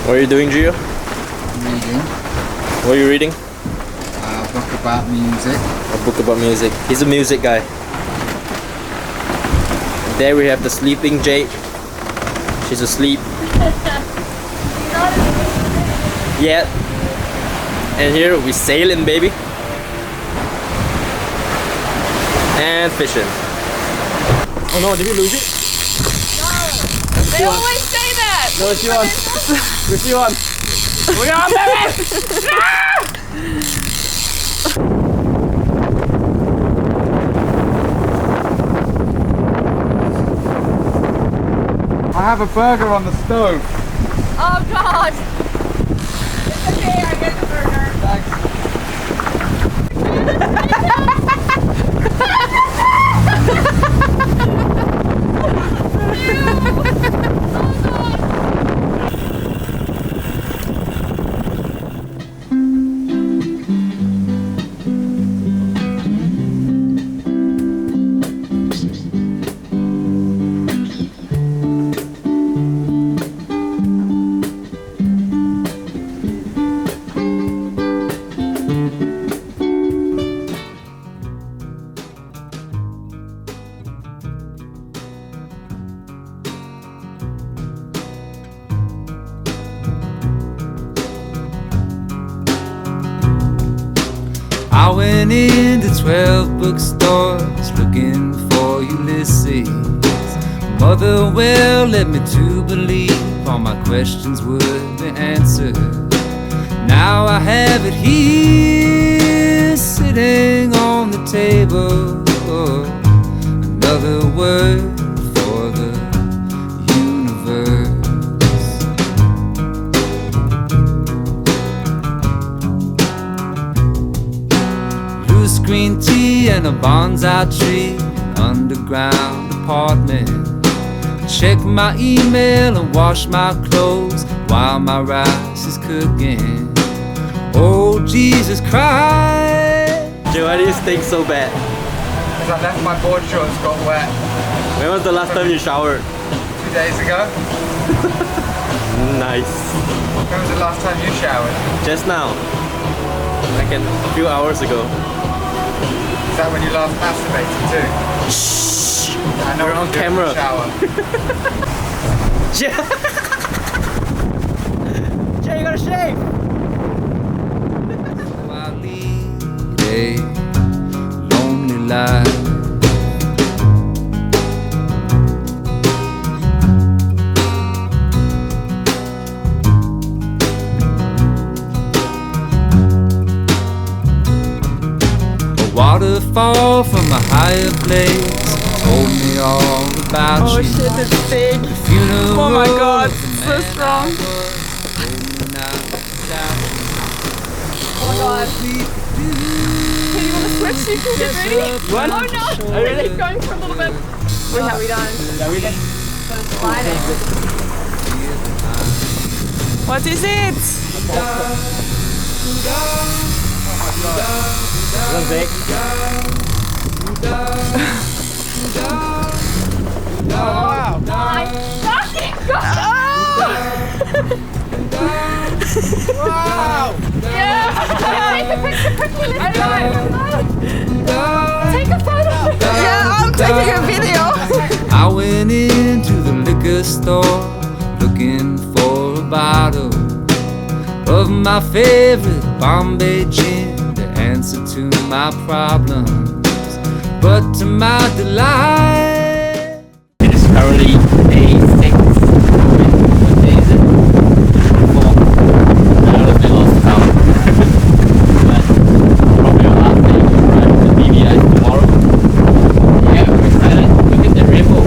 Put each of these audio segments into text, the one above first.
What are you doing, Gio? Reading. What are you reading? A book about music. A book about music. He's a music guy. There we have the sleeping Jade. She's asleep. Yeah. And here we sailing, baby. And fishing. Oh no, did we lose it? No! They always say that! No, it's you on. It's you on. We're on, baby! I have a burger on the stove. Oh god! It's okay, I get the burger. Thanks. I went into 12 bookstores looking for Ulysses. Motherwell led me to believe all my questions would be answered. Now I have it here sitting on the table. Another word for the universe. Loose green tea and a bonsai tree, underground apartment. Check my email and wash my clothes while my rice is cooking. Oh Jesus Christ! Joe, why do you stink so bad? Because I left my board shorts got wet When was the last time you showered? 2 days ago. Nice. When was the last time you showered? Just now. Like a few hours ago. Is that when you last masturbated too? Shh! I know We're what on you do in camera. the shower. Jay, you gotta shave! I lead a lonely life. A waterfall from a higher place told me all about Oh you. shit, it's big. The funeral Oh my god, of the so man strong. I was, holding out without you. Oh my god. Hey, you wanna switch? You can get ready? What? Oh no! Are you ready? Keep going for a little bit. Wait, how are we done? Are we done? Sliding. What is it? One sec. Oh my fucking god! Wow! Yeah! Take a picture quickly, let's go! Take a photo! Yeah, I'm taking a video! I went into the liquor store looking for a bottle of my favorite Bombay gin to answer to my problems. But to my delight, It is currently day 6. What day is it? 4. I honestly lost count. But probably our last day. Right? The BVI tomorrow. Yeah, I'm excited. Look at the rainbow.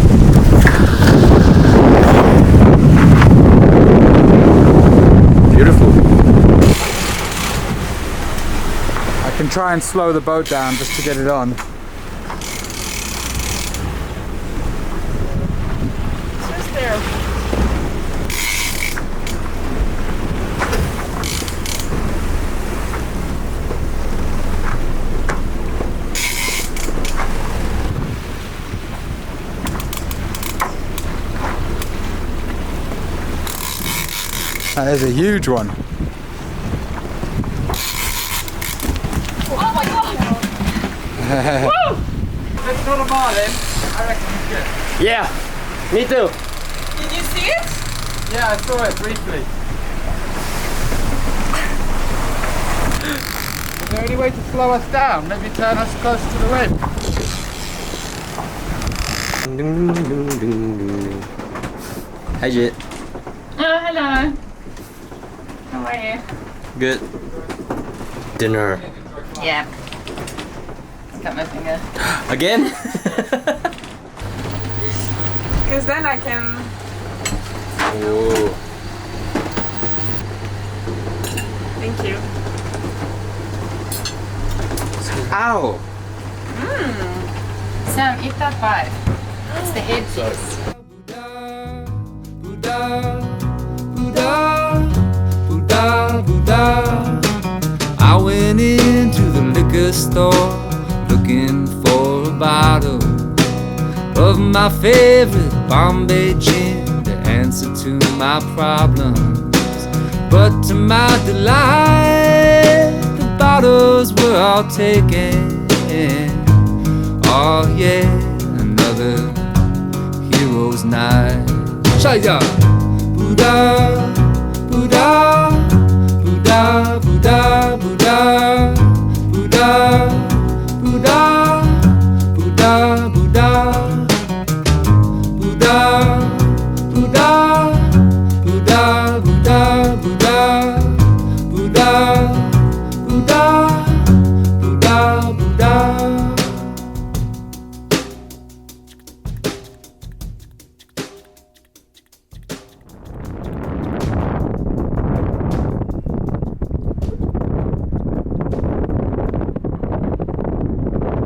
Beautiful. I can try and slow the boat down just to get it on. It's just there. That is a huge one. Oh my god! Woo! It's not a Marlin. I reckon it's good. Yeah, me too. Did you see it? Yeah, I saw it briefly. Is there any way to slow us down? Maybe turn us close to the wind? Hi, Jit. Oh, hello. How are you? Good. Dinner. Yeah. Cut my finger. Again? Because then I can... Oh. Thank you. Ow! Sam, eat that bite. It's the head piece. Buddha, Buddha, Buddha, Buddha. I went into the liquor store looking for a bottle of my favorite Bombay gin to answer to my problems. But to my delight, the bottles were all taken. Oh yeah, another hero's night. Shaya, Buddha,